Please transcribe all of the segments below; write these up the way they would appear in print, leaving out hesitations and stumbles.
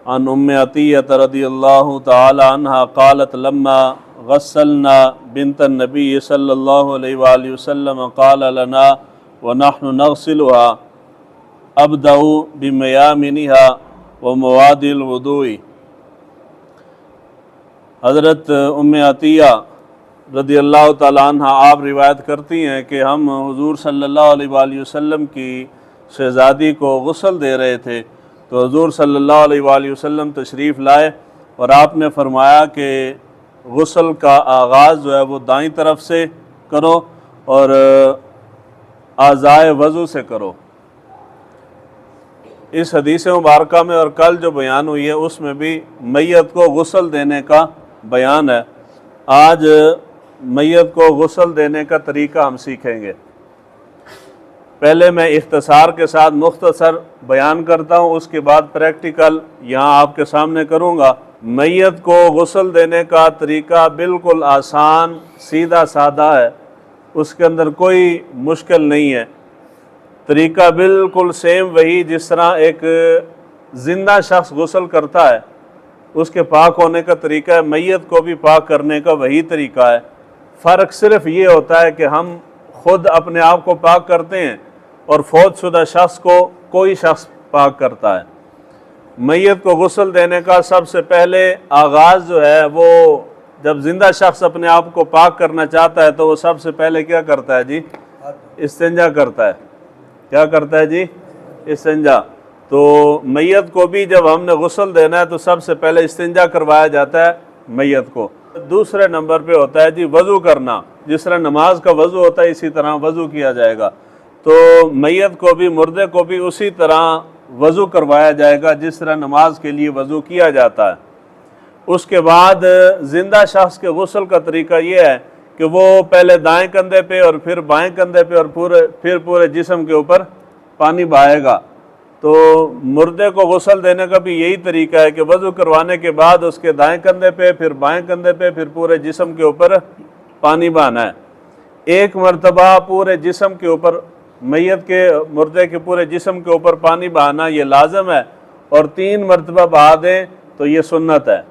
अन उम्मे अतिय्यत रदियल्लाहु तआला अन्हा क़ालत लम्मा गस्सलना बिन्त नबी सल्लल्लाहु अलैहि वसल्लम क़ाल लना व नहनु नग़सिलुहा अबदउ बिमयामिनिहा व मवादिल वुदूई। हज़रत उम्मे अतिया रदियल्लाहु तआला अन्हा आप रिवायत करती हैं कि हम हुज़ूर सल्लल्लाहु अलैहि वसल्लम की शहज़ादी को गुस्ल दे रहे थे, तो हुज़ूर सल्लल्लाहु अलैहि वसल्लम तशरीफ़ लाए और आपने फरमाया कि गुस्ल का आगाज़ जो है वो दाईं तरफ से करो और आज़ाए वज़ू से करो। इस हदीस मुबारका में और कल जो बयान हुई है उसमें भी मैयत को गुस्ल देने का बयान है। आज मैयत को गुस्ल देने का तरीका हम सीखेंगे। पहले मैं इख्तिसार के साथ मुख्तसर बयान करता हूँ, उसके बाद प्रैक्टिकल यहाँ आपके सामने करूँगा। मैयत को गुस्ल देने का तरीका बिल्कुल आसान सीधा सादा है, उसके अंदर कोई मुश्किल नहीं है। तरीका बिल्कुल सेम वही जिस तरह एक ज़िंदा शख्स गुस्ल करता है उसके पाक होने का तरीका है, मैयत को भी पाक करने का वही तरीका है। फ़र्क सिर्फ ये होता है कि हम खुद अपने आप को पाक करते हैं और फौतशुदा शख्स को कोई शख्स पाक करता है। मैयत को गुस्ल देने का सबसे पहले आगाज़ जो है वो जब ज़िंदा शख्स अपने आप को पाक करना चाहता है तो वो सबसे पहले क्या करता है जी? इस्तिंजा करता है। क्या करता है जी? इस्तिंजा। तो मैयत को भी जब हमने गुस्ल देना है तो सबसे पहले इस्तिंजा करवाया जाता है मैयत को। दूसरे नंबर पे होता है जी वज़ू करना। जिस तरह नमाज का वज़ू होता है इसी तरह वज़ू किया जाएगा। तो मैयत को भी मुर्दे को भी उसी तरह वज़ू करवाया जाएगा जिस तरह नमाज के लिए वज़ू किया जाता है। उसके बाद ज़िंदा शख्स के गुस्ल का तरीका ये है कि वो पहले दाएं कंधे पे और फिर बाएं कंधे पे और फिर पूरे जिस्म के ऊपर पानी बहाएगा। तो मुर्दे को गुस्ल देने का भी यही तरीका है कि वज़ू करवाने के बाद उसके दाएं कंधे पे फिर बाएं कंधे पे फिर पूरे जिस्म के ऊपर पानी बहाना है। एक मरतबा पूरे जिस्म के ऊपर मैयत के मुर्दे के पूरे जिस्म के ऊपर पानी बहाना ये लाजम है और 3 मरतबा बहा दें तो ये सुन्नत है।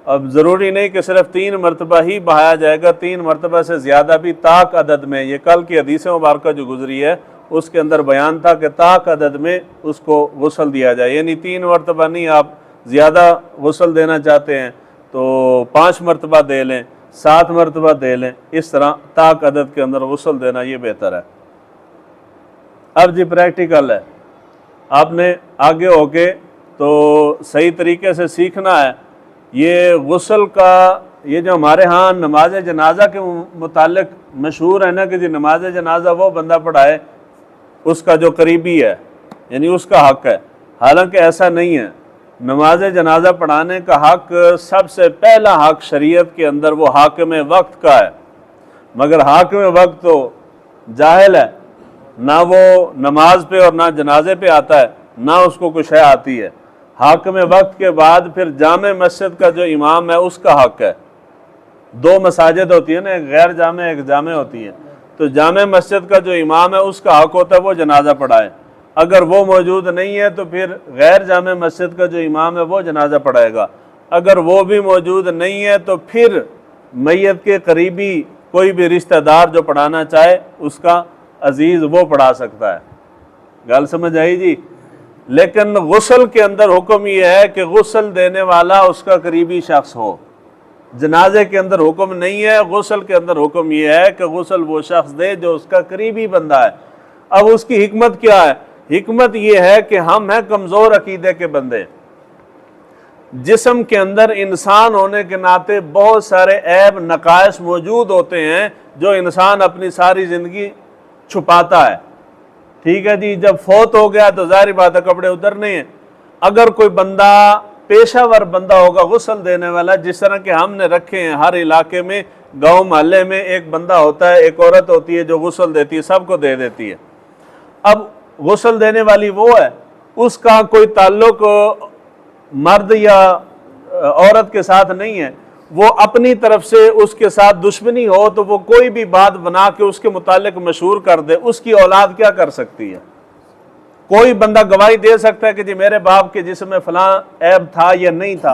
अब ज़रूरी नहीं कि सिर्फ 3 मरतबा ही बहाया जाएगा, 3 मरतबा से ज़्यादा भी ताक अदद में। ये कल की हदीस मुबारका जो गुजरी है उसके अंदर बयान था कि ताक अदद में उसको गुस्ल दिया जाए, यानी 3 मरतबा नहीं, आप ज़्यादा गुस्ल देना चाहते हैं तो 5 मरतबा दे लें, 7 मरतबा दे लें, इस तरह ताक अदद के अंदर गुस्ल देना ये बेहतर है। अब जी प्रैक्टिकल है, आपने आगे होके तो सही तरीके से सीखना है। ये गुस्ल का ये जो हमारे यहाँ नमाज जनाजा के मुतालिक मशहूर है ना कि जी नमाज जनाजा वो बंदा पढ़ाए उसका जो करीबी है, यानी उसका हक है। हालांकि ऐसा नहीं है। नमाज जनाजा पढ़ाने का हक सबसे पहला हक शरीयत के अंदर वो हाकिम वक्त का है, मगर हाकिम वक्त तो जाहिल है, ना वो नमाज पे और ना जनाजे पे आता है, ना उसको कुछ है आती है। हाकिम वक्त के बाद फिर जामे मस्जिद का जो इमाम है उसका हक है। 2 मसाजिद होती है ना, एक गैर जामे एक जामे होती है। तो जामे मस्जिद का जो इमाम है उसका हक होता है वो जनाजा पढ़ाए। अगर वो मौजूद नहीं है तो फिर गैर जामे मस्जिद का जो इमाम है वो जनाजा पढ़ाएगा। अगर वो भी मौजूद नहीं है तो फिर मैयत के करीबी कोई भी रिश्तेदार जो पढ़ाना चाहे उसका अजीज़ वो पढ़ा सकता है। गल समझ आई जी? लेकिन गुस्ल के अंदर हुक्म यह है कि गुस्ल देने वाला उसका करीबी शख्स हो। जनाजे के अंदर हुक्म नहीं है, गुस्ल के अंदर हुक्म यह है कि गुस्ल वो शख्स दे जो उसका करीबी बंदा है। अब उसकी हिकमत क्या है? हिकमत यह है कि हम हैं कमज़ोर अकीदे के बंदे, जिस्म के अंदर इंसान होने के नाते बहुत सारे ऐब नकाइस मौजूद होते हैं जो इंसान अपनी सारी ज़िंदगी छुपाता है। ठीक है जी, जब फौत हो गया तो जाहिर बात है कपड़े उतरने हैं। अगर कोई बंदा पेशावर बंदा होगा गुस्ल देने वाला, जिस तरह के हमने रखे हैं हर इलाके में, गांव मोहल्ले में एक बंदा होता है, एक औरत होती है जो गुस्ल देती है, सबको दे देती है। अब गुस्ल देने वाली वो है, उसका कोई ताल्लुक मर्द या औरत के साथ नहीं है, वो अपनी तरफ से उसके साथ दुश्मनी हो तो वो कोई भी बात बना के उसके मुतालिक मशहूर कर दे, उसकी औलाद क्या कर सकती है? कोई बंदा गवाही दे सकता है कि जी मेरे बाप के जिस्म में फलां ऐब था या नहीं था?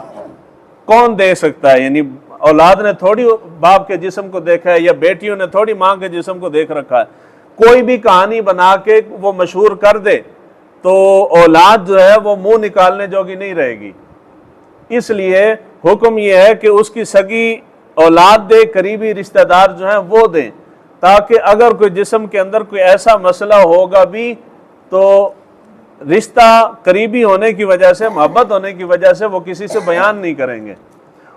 कौन दे सकता है? यानी औलाद ने थोड़ी बाप के जिस्म को देखा है, या बेटियों ने थोड़ी माँ के जिस्म को देख रखा है। कोई भी कहानी बना के वो मशहूर कर दे तो औलाद जो है वो मुंह निकालने जोगी नहीं रहेगी। इसलिए हुक्म यह है कि उसकी सगी औलाद दे, करीबी रिश्तेदार जो हैं वो दें, ताकि अगर कोई जिस्म के अंदर कोई ऐसा मसला होगा भी तो रिश्ता करीबी होने की वजह से, मोहब्बत होने की वजह से वो किसी से बयान नहीं करेंगे।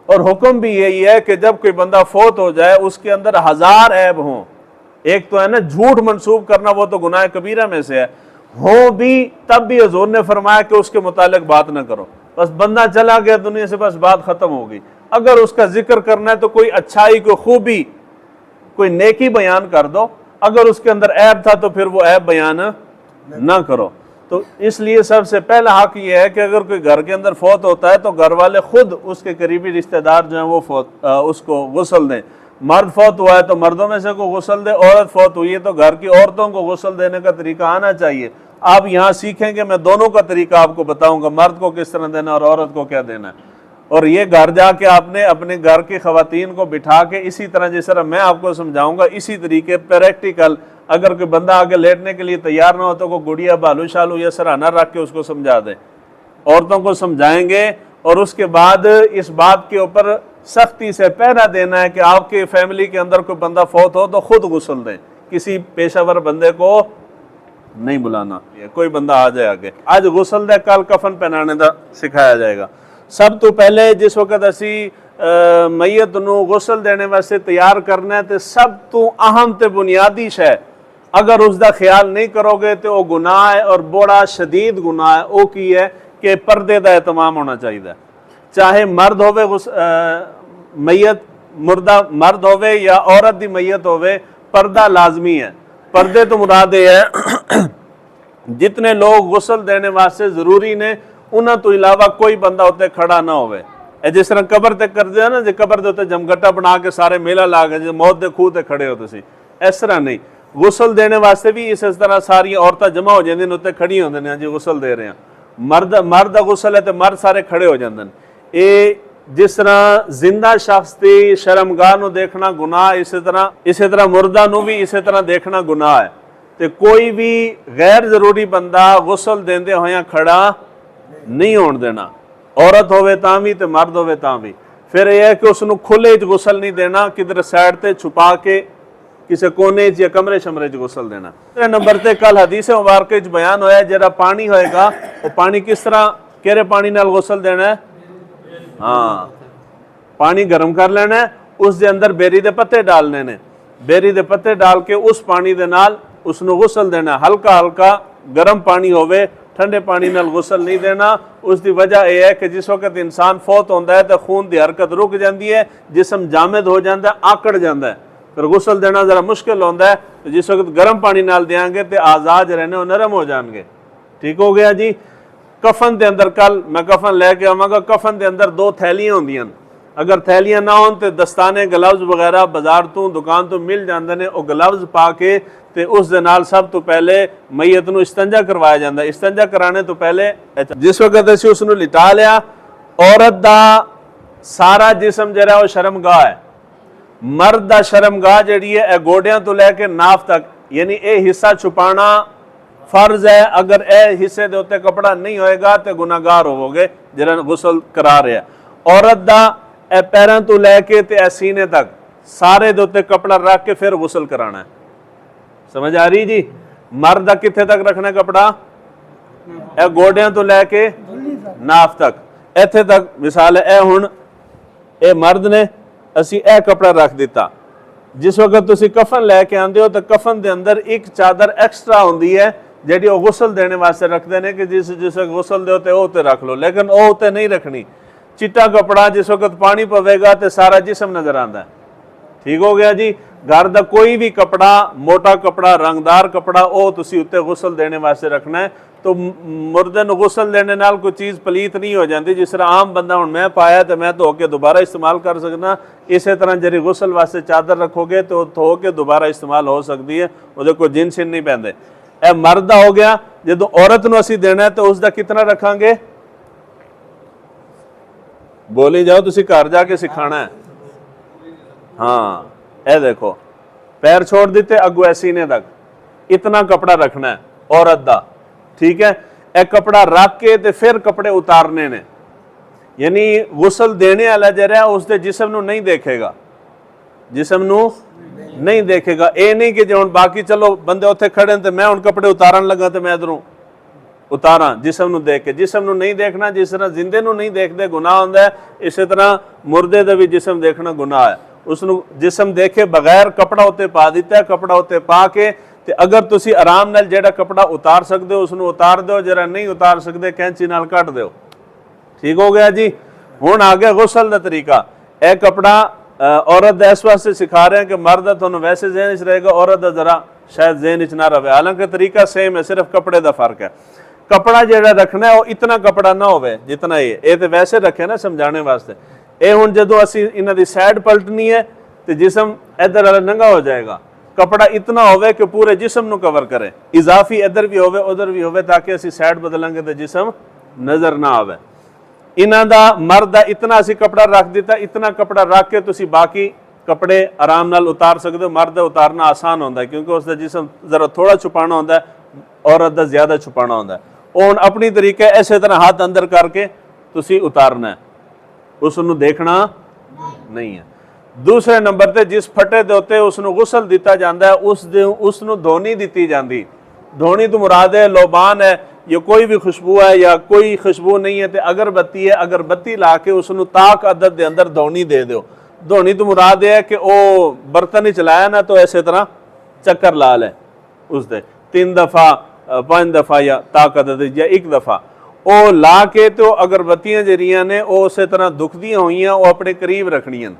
और हुक्म भी यही है कि जब कोई बंदा फौत हो जाए उसके अंदर 1000 ऐब हों। एक तो है ना झूठ मंसूब करना, वो तो गुनाह कबीरा में से है, हो भी तब भी हुजूर ने फरमाया कि उसके मुतालिक बात ना करो। बस बंदा चला गया दुनिया से, बस बात खत्म हो गई। अगर उसका जिक्र करना है तो कोई अच्छाई, कोई खूबी, कोई नेकी बयान कर दो। अगर उसके अंदर ऐब था तो फिर वो ऐब बयान ना करो। तो इसलिए सबसे पहला हक ये है कि अगर कोई घर के अंदर फौत होता है तो घर वाले खुद उसके करीबी रिश्तेदार जो हैं वो उसको गुस्ल दें। मर्द फौत हुआ है तो मर्दों में से को गुस्ल दे, औरत फौत हुई है तो घर की औरतों को गुस्ल देने का तरीका आना चाहिए। आप यहाँ सीखेंगे, मैं दोनों का तरीका आपको बताऊंगा, मर्द को किस तरह देना और औरत को क्या देना है। और ये घर जाके आपने अपने घर की खवातीन को बिठा के इसी तरह जिस तरह मैं आपको समझाऊंगा, इसी तरीके प्रैक्टिकल, अगर कोई बंदा आगे लेटने के लिए तैयार ना हो तो को गुड़िया, बालू शालू या सराहना रख के उसको समझा दें। औरतों को समझाएंगे और उसके बाद इस बात के ऊपर सख्ती से पहरा देना है कि आपके फैमिली के अंदर कोई बंदा फौत हो तो खुद गुस्ल दें, किसी पेशावर बंदे को नहीं बुलाना। कोई बंदा आ जाए आगे, आज गुस्ल दे, कल कफन पहनाने का सिखाया जाएगा। सब तो पहले जिस वक्त असी मैयत नू गुस्ल देने वास्ते तैयार करना है तो सब तो अहम ते बुनियादी शै, अगर उसका ख्याल नहीं करोगे तो वह गुनाह है और बड़ा शदीद गुनाह है। वो की है कि पर्दे का एहतमाम होना चाहिए। चाहे मर्द होवे मैयत, मुर्दा मर्द होवे या औरत की मैयत होवे, पर्दा लाजमी है। पर्दे तो मुराद है जितने लोग गुस्ल देने वास्ते जरूरी ने उन्होंने तो इलावा कोई बंदा उत्ते खड़ा ना होवे। जिस तरह कबर तक कर दिया ना, जो कबर के उत्ते जमघटा बना के सारे मेला ला के जो मौत के खूह ते खड़े हो तुसी, इस तरह नहीं। गुस्ल देने वास्ते भी इस तरह सारी औरतां जमा हो जांदियां उत्ते खड़ी होंदियां ने, जी गुस्ल दे रहे हैं। मर्द का गुस्ल है तो मर्द सारे खड़े हो जाते हैं। ये जिस तरह जिंदा शख्स की शर्मगाह नू देखना गुनाह, इसी तरह मुर्दा नू भी इसी तरह देखना गुनाह है। तो कोई भी गैर जरूरी बंदा गुस्ल देंदे होया खड़ा नहीं होने देना, औरत होवे तां भी ते मर्द होवे तां भी। फिर यह है कि उसनू खुले च गुस्ल नहीं देना, किधर साइड ते छुपा के किसी कोने या कमरे शमरे च गुस्ल देना। नंबर ते कल हदीस मुबारक च बयान होया जरा पानी होएगा वो पानी किस तरह, केरे पानी नाल गुस्ल देना है? हाँ, पानी गर्म कर लेना है, उसके अंदर बेरी दे पत्ते डालने ने, बेरी दे पत्ते डाल के उस पानी दे नाल उसनू गुस्ल देना। हल्का हल्का गर्म पानी होवे, ठंडे पानी नाल गुस्ल नहीं देना। उसकी वजह यह है कि जिस वक्त इंसान फौत होता है तो खून की हरकत रुक जाती है, जिसम जामद हो जाता है, आकड़ जाता है, फिर गुस्ल देना जरा मुश्किल होता है। तो जिस वक्त गर्म पानी नाल देंगे तो आजाद रहने और नरम हो जाएंगे। ठीक हो गया जी। कफन के अंदर कल मैं कफन लैके आवागा। कफन के अंदर 2 थैलियां होंदियां, अगर थैलियां ना हो तो दस्ताने ग्लव्स वगैरह बाजार तो दुकान तो मिल जाते हैं। वो ग्लव्स पा के ते उस दे नाल सब तो पहले मैयत नू इस्तंजा करवाया जाता है। इस्तंजा कराने तो पहले जिस वक्त असीं उसनू लिटा लिया, औरत दा सारा जिसम जरा वो शर्मगाह है, मर्द दा शर्मगाह जिहड़ी है गोडियां तो लैके नाफ तक, यानी ये हिस्सा छुपाना फर्ज है। अगर ए हिस्से दे उत्ते कपड़ा नहीं होएगा तो गुनाहगार होवोगे जिहड़ा गुस्ल करा रहा। औरत दा ए पैरों तो लैके ते सीने तक सारे दे उत्ते कपड़ा रख के फिर गुस्ल कराना है। समझ आ रही जी? मर्द दा कित्थे तक रखना कपड़ा? ए गोडियां तो लैके नाफ तक, इत्थे तक। मिसाल है हुण ए मर्द ने असी ए कपड़ा रख दिता। जिस वक्त तुसी कफन लैके आंदे हो तो कफन दे अंदर एक चादर एक्स्ट्रा होंदी है जिहड़ी वो गुस्ल देने वास्ते रखते हैं कि जिस वक्त गुस्ल दो तो उत्ते रख लो, लेकिन वो उत्ते नहीं रखनी। चिट्टा कपड़ा जिस वक्त पानी पवेगा तो सारा जिसम नजर आता है। ठीक हो गया जी। घर का कोई भी कपड़ा, मोटा कपड़ा, रंगदार कपड़ा, वो तुसी उत्ते गुस्ल देने वास्ते रखना है। तो मुर्दे नू गुस्ल देने नाल कोई चीज़ पलीत नहीं हो जाती। जिस तरह आम बंदा हुण मैं पाया तो मैं धो के दोबारा इस्तेमाल कर सकना, इस तरह जरी गुस्ल वास्ते चादर रखोगे तो धो के दोबारा इस्तेमाल हो सकती है, वो कोई जिन शिन नहीं पैंदे। ਇਹ ਮਰਦ ਦਾ ਹੋ ਗਿਆ। ਜਦੋਂ ਔਰਤ ਨੂੰ ਅਸੀਂ ਦੇਣਾ ਤਾਂ ਉਸ ਦਾ ਕਿਤਨਾ ਰੱਖਾਂਗੇ? ਬੋਲੀ ਜਾਓ, ਤੁਸੀਂ ਘਰ ਜਾ ਕੇ ਸਿਖਾਣਾ ਹੈ। हाँ, ए देखो पैर छोड़ देते अगू सीने तक, इतना कपड़ा रखना है औरत दा, ठीक है। ए कपड़ा रख के ते फिर कपड़े उतारने ने, यानी गुसल देने वाला जरा उसके जिस्म नू नहीं देखेगा, जिस्म नू नहीं देखेगा। ये नहीं कि जो बाकी चलो बंदे उत्थे खड़े ते मैं हुण कपड़े उतारन लगा तो मैं इधरों उतारा, जिस्म नू देख के। जिस्म नू नहीं देखना, जिस तरह जिंदे नू नहीं देखते गुनाह होंदा है, इसी तरह मुर्दे दा भी जिस्म देखना गुनाह है। उसनू जिस्म देखे बगैर कपड़ा उत्ते पा दिता है, कपड़ा उत्ते पा के ते अगर तुसी आराम नाल जेड़ा कपड़ा उतार सकते हो उसनू उतार दो, जरा नहीं उतार सकते कैंची नाल कट दो, ठीक हो गया जी। हुण आ गया गुसल दा तरीका। ए कपड़ा औरत इस वास्ते सिखा रहे हैं कि मर्द तुहानू वैसे ज़हन च रहेगा, औरत दा जरा शायद ज़हन च ना रहे, हालांकि तरीका सेम है, सिर्फ कपड़े दा फर्क है। कपड़ा जेड़ा रखना है वो इतना कपड़ा ना होवे जितना ये तो वैसे रखे ना समझाने वास्ते। ये हुण जदों असी इन्हां दी साइड पलटनी है तो जिस्म इधर वाला नंगा हो जाएगा, कपड़ा इतना होवे कि पूरे जिस्म नू कवर करे, इजाफी इधर भी होवे उधर भी होवे, ताकि असी साइड बदलांगे तो जिस्म नजर ना आवे। इन्हां दा मर्द दा इतना असी कपड़ा रख दिता, इतना कपड़ा रख के तुसी बाकी कपड़े आराम नाल उतार सकते हो। मर्द दा उतारना आसान होंदा है क्योंकि उसका जिस्म जरा थोड़ा छुपाना होंदा है, औरत दा ज्यादा छुपाना होंदा है। हुण अपनी तरीके इसे तरह हाथ अंदर करके तुसी उतारना है, उसनू देखना नहीं है। दूसरे नंबर ते जिस फटे दे उत्ते उसनू गुसल दिता जाता है उसनू धोनी दी जाती। धोनी तो मुराद है लोबान है या कोई भी खुशबू है या कोई खुशबू नहीं है तो अगरबत्ती है, अगरबत्ती ला के उसनू ताक अदद के अंदर धोनी दे दो। धोनी तो मुराद है कि वो बर्तन ही चलाया ना तो इस तरह चक्कर ला ले उसदे 3 दफ़ा 5 दफ़ा या ताक अदद या 1 दफ़ा वो ला के तो अगरबत्तियां जरिया ने वो उस तरह दुखदियां हुई वो अपने करीब रखनियां,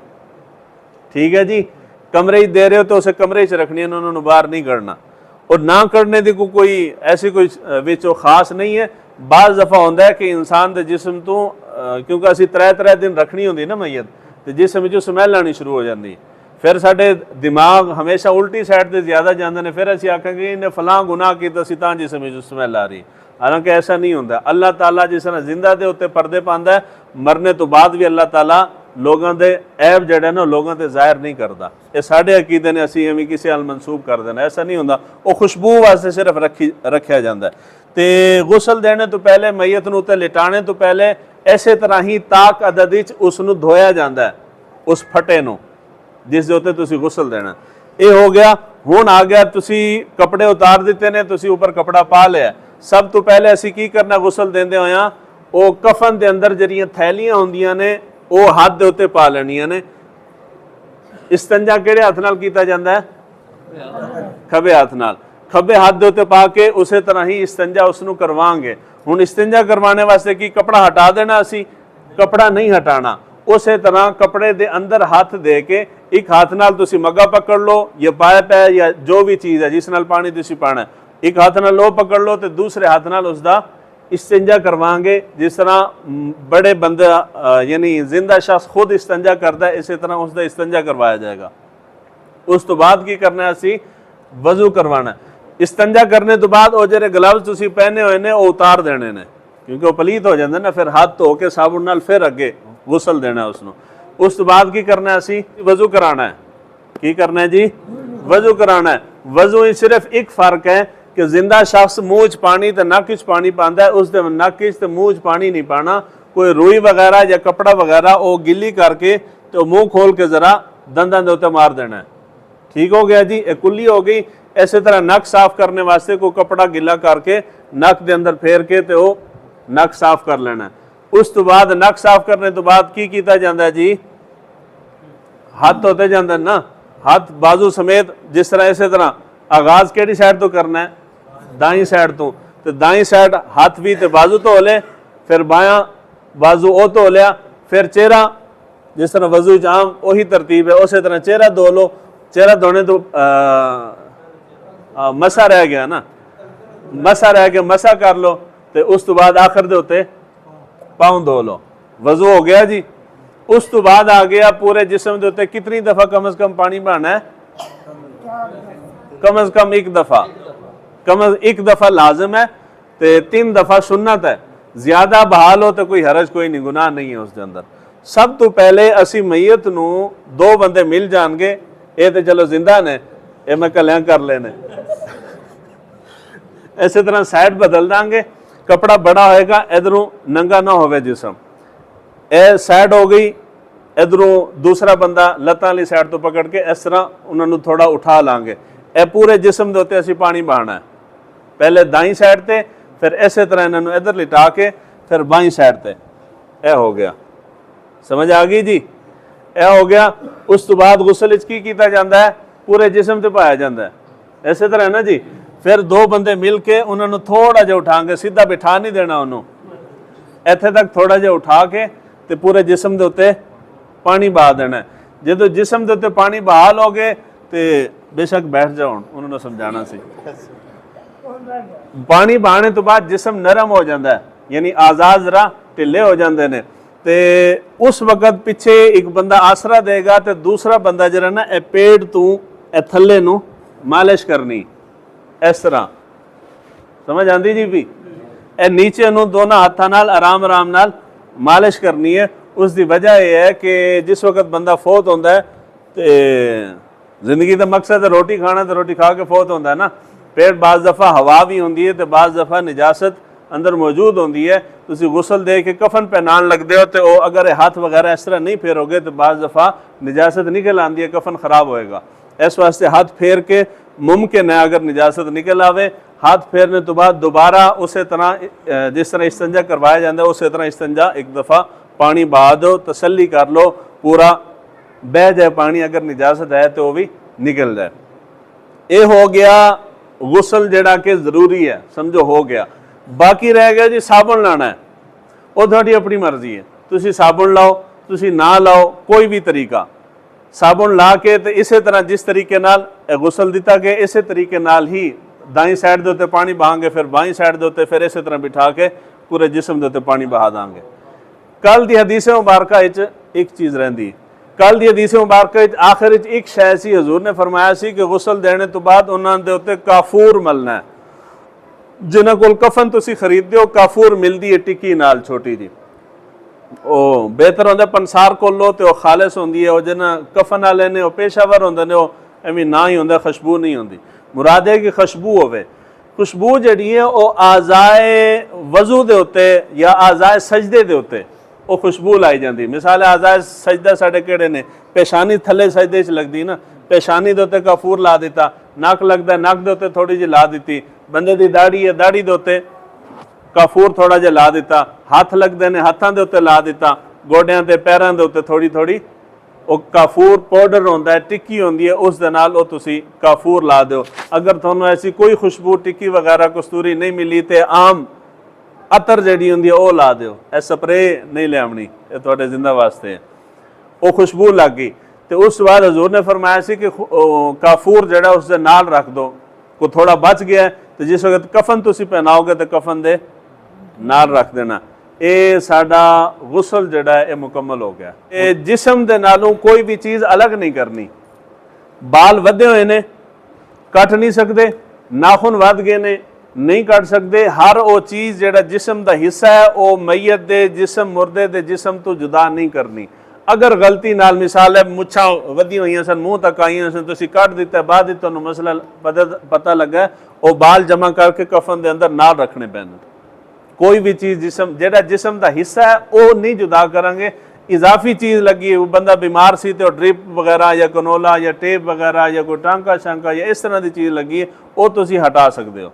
ठीक है जी। कमरे दे रहे हो तो उसे कमरे च रखनियां, उन्होंने बाहर नहीं करना। और ना करने की कोई ऐसी कोई विच खास नहीं है। बाज़ दफ़ा होंदा है कि इंसान के जिस्म तो क्योंकि असी 3 दिन रखनी होंदी ना मैयत, तो जिस्म चो स्मैल आनी शुरू हो जाती है, फिर साडे दिमाग हमेशा उल्टी साइड से ज़्यादा जाते हैं, फिर असी आखेंगे इन्हें फलां गुनाह किया सी तां जिस्म चो स्मैल आ रही। हालांकि ऐसा नहीं होता। अल्लाह ताला जिस तरह जिंदा दे उत्ते पर्दे पांदा है, मरने तो बाद भी अल्लाह ताला लोगों के ऐब जड़े ना लोगों से जाहिर नहीं करता। ये साढ़े अकीदे ने असी एवं किसी अल मनसूब कर देना, ऐसा नहीं होता। वो खुशबू वास्ते सिर्फ रखा जाता है। तो गुसल देने तो पहले मैयत नूं उत्ते लिटाने तो पहले इस तरह ही ताक अदद विच उसनू धोया जाता है, उस फटे नूं जिस दे उत्ते तुसी गुसल देना। ये हो गया। हुण आ गया तुसी कपड़े उतार दिते ने, तुसी ऊपर कपड़ा पा लिया। सब तो पहले असी की करना गुसल देंदे होया, वो कफन के अंदर जड़ियां थैलियां होंदियां ने वो हाथ दे उत्ते पा लैनियां ने। इस्तंजा किहड़े हाथ नाल कीता जांदा है? खब्बे हाथ नाल। खब्बे हाथ दे उत्ते पा के उसे तरह ही इस्तंजा उसनू करवांगे। हुण इस्तंजा करवाने वास्ते की कपड़ा हटा देना, असी कपड़ा नहीं हटाना। उसे तरह कपड़े दे अंदर हाथ दे के एक हाथ नाल तुसी मग्गा पकड़ लो या पाइप है या जो भी चीज़ है जिस नाल पानी तुसी पाना है, एक हाथ नाल लो पकड़ लो तो दूसरे हाथ नाल उसका इस्तिंजा करवाएंगे। जिस तरह बड़े बंदे यानी जिंदा शख्स खुद इस्तिंजा करता है, इसी तरह उसका इस्तिंजा करवाया जाएगा। उस तो बाद की करना है, असी वजू करवाना। इस्तिंजा करने तो बाद वो जेरे ग्लव्स तुसी पहने हुए ने वो उतार देने ने, क्योंकि वो पलीत हो जाते ना, फिर हाथ धो के साबुन नाल फिर अगे गुसल देना है उसनू। उस तो बाद की करना है, असी वजू कराना है। की करना है जी? वजू कराना है। वजू ही सिर्फ एक फर्क है कि जिंदा शख्स मूँह च पानी तो नक च पानी पाता है, उस नक च तो मूँह च पानी नहीं पाना। कोई रुई वगैरह या कपड़ा वगैरह वो गिली करके तो मुँह खोल के जरा दंदां दे उत्ते मार देना है, ठीक हो गया जी। एक कुल्ली हो गई। इसी तरह नक साफ करने वास्ते कोई कपड़ा गिला करके नक के अंदर फेर के तो वो नक साफ कर लेना है। उस तो बाद नक साफ करने तो बाद की कीता जाता है जी? हाथ धोते जाते ना, हाथ बाजू समेत। जिस तरह इसी तरह आगाज केड़ी साइड तो करना है? दाई साइड तो दाई साइड हाथ भी तो बाजू तो हो ले, फिर बायां बाजू ओ तो हो लिया, फिर चेहरा जिस तरह वजू आम वही तरतीब है, उसी तरह चेहरा धो लो। चेहरा धोने तो मसा रह गया ना, मसा रह गया, मसा कर लो। तो उस तो बाद आखिर दे उत्ते पाँव धो लो, वजू हो गया जी। उस तो बाद आ गया पूरे जिस्म के उत्ते कितनी दफ़ा कम अज़ कम पानी बहाना है? कम अज़ कम 1 दफ़ा। कम एक दफ़ा लाजम है तो 3 दफ़ा सुन्नत है। ज़्यादा बहाल हो तो कोई हरज कोई नहीं, गुनाह नहीं है उसके अंदर। सब तो पहले असी मैयत नू 2 बंदे मिल जाएंगे, ये तो चलो जिंदा ने, ये मैं कल्याण कर लेने इस तरह साइड बदल देंगे, कपड़ा बड़ा होएगा, इधरों नंगा ना होवे जिसम, ए साइड हो गई, इधरों दूसरा बंदा लत्तां वाली साइड तो पकड़ के इस तरह उन्होंने थोड़ा उठा लांगे। ए पूरे जिसम के उत्ते असी पानी बहाना है, पहले दाई साइड ते, फिर इस तरह इन्होंने इधर लिटा के फिर बाई साइड ते, ए हो गया। समझ आ गई जी? ए हो गया। उस तो बाद गुसल की किया जाता है, पूरे जिसम से पाया जाता है। इस तरह है ना जी। फिर 2 बंदे मिल के उन्होंने थोड़ा जिहा उठाएंगे, सीधा बिठा नहीं देना उन्होंने, इत्थे तक थोड़ा जिहा उठा के ते पूरे जिसम के उत्ते पानी बहा देना। जो जिसम के उत्ते पानी बहा लोगे तो बेशक बैठ जाओ, उन्होंने समझाना सी। पानी बहाने तो बाद जिसम नरम हो जाता है, यानी आज़ाद जरा ढिले हो जाते हैं, तो उस वक्त पिछे एक बंदा आसरा देगा तो दूसरा बंदा जरा ना ए पेड़ तू ए थले नू मालिश करनी, इस तरह। समझ आती जी भी? ए नीचे नू दोनों हाथों नाल आराम आराम नाल मालिश करनी है। उसकी वजह यह है कि जिस वक्त बंदा फौत होता है तो जिंदगी का मकसद है रोटी खाना, तो रोटी खा के फौत होता है ना। पेट बाज़ दफ़ा हवा भी होती है तो बाज़ दफ़ा निजासत अंदर मौजूद होती है। तुसी गुसल दे के कफन पहनान लगते हो तो अगर हाथ वगैरह इस तरह नहीं फेरोगे तो बाज़ दफ़ा निजासत निकल आती है, कफन ख़राब होएगा। इस वास्ते हाथ फेर के मुमकिन है अगर निजासत निकल आवे, हाथ फेरने तो बाद दोबारा उस तरह जिस तरह इस्तंजा करवाया जाता है उस तरह इस्तंजा एक दफ़ा पानी बहा दो, तसल्ली कर लो, पूरा बह जाए पानी, अगर निजासत है तो वो भी निकल जाए। ये हो गया गुसल जेड़ा कि जरूरी है, समझो हो गया। बाकी रह गया जी साबुन लाना है, वो थोड़ी अपनी मर्जी है, तुसी साबुन लाओ तुसी ना लाओ, कोई भी तरीका। साबुन ला के तो इस तरह जिस तरीके नाल गुसल दिता गया इस तरीके नाल ही दाई साइड के उत्ते पानी बहांगे, फिर बाई साइड के उत्ते फिर इस तरह बिठा के पूरे जिसम के उत्ते पानी बहा देंगे। कल की हदीस मुबारक एक चीज़ रही, कल की हदीस मुबारक आखिर एक शय सी, हजूर ने फरमाया सी कि गुसल देने तो बाद उन्होंने उत्ते काफूर मलना है। जिन्हों को कफन तुसी खरीदते हो काफूर मिलती है टिक्की नाल छोटी जी, ओ बेहतर होंगे पंसार को लो तो खालिस होंगी है, जिन्हें कफन वाले ने पेशावर होंगे ने एवं ना ही होंगे, खुशबू नहीं होंगी। मुराद है कि खुशबू होवे। खुशबू जी है वो आज़ाए वजू के उत्ते या आज़ाए सजदे के उत्ते वो खुशबू लाई जाती। मिसाल आज़ाए सजदा साढ़े केड़े ने, पेशानी थले सजदे च लगती ना, पेशानी के उत्ते काफूर ला दिता, नक लगता है नक के उत्ते थोड़ी जी ला दी, बंदे की दाढ़ी है दाढ़ी के उत्ते काफूर थोड़ा जिहा ला दिता, हाथ लगते हैं हाथों के उत्ते ला दिता, गोडियां ते पैरों के उत्ते थोड़ी थोड़ी वो काफूर पाउडर होंदा है, टिक्की होंदी है, उस दे नाल वो तुसी काफूर ला दो। अगर तुहानू ऐसी कोई खुशबू टिक्की वगैरह कस्तूरी नहीं मिली तो आम अतर जिहड़ी होंदी है वो ला दो, ए स्प्रे नहीं लियावनी, ये तुहाडे जिंदा वास्ते है। वो खुशबू लग गई तो उस बाद हजूर ने फरमाया सी कि काफूर जड़ा उस दे नाल रख दो, को थोड़ा बच गया तो जिस वक्त कफन तुसी पहनाओगे तो कफन दे नाल रख देना। ये साडा गुसल जड़ा है मुकम्मल हो गया। ये जिसम दे नालों कोई भी चीज़ अलग नहीं करनी। बाल वधे हुए ने कट नहीं सकते, नाखून वध गए ने नहीं कट सकते। हर वो चीज़ जड़ा जिसम का हिस्सा है वो मैयत दे जिसम मुर्दे दे जिसम तो जुदा नहीं करनी। अगर गलती नाल मिसाल है मुछां वधी हुई सन मूँह तक आई सन तुसी कट दिता, बाद तुहानू मसला पता लगा वो बाल जमा करके कफन के अंदर नाल रखने पैने। कोई भी चीज़ जिसम जेड़ा जिसम का हिस्सा है वो नहीं जुदा करेंगे। इजाफी चीज़ लगी वो बंदा बीमार सी तो ड्रिप वगैरह या कनोला या टेप वगैरह या कोई टांका शांका या इस तरह की चीज़ लगी है वो तुसी हटा सकते हो।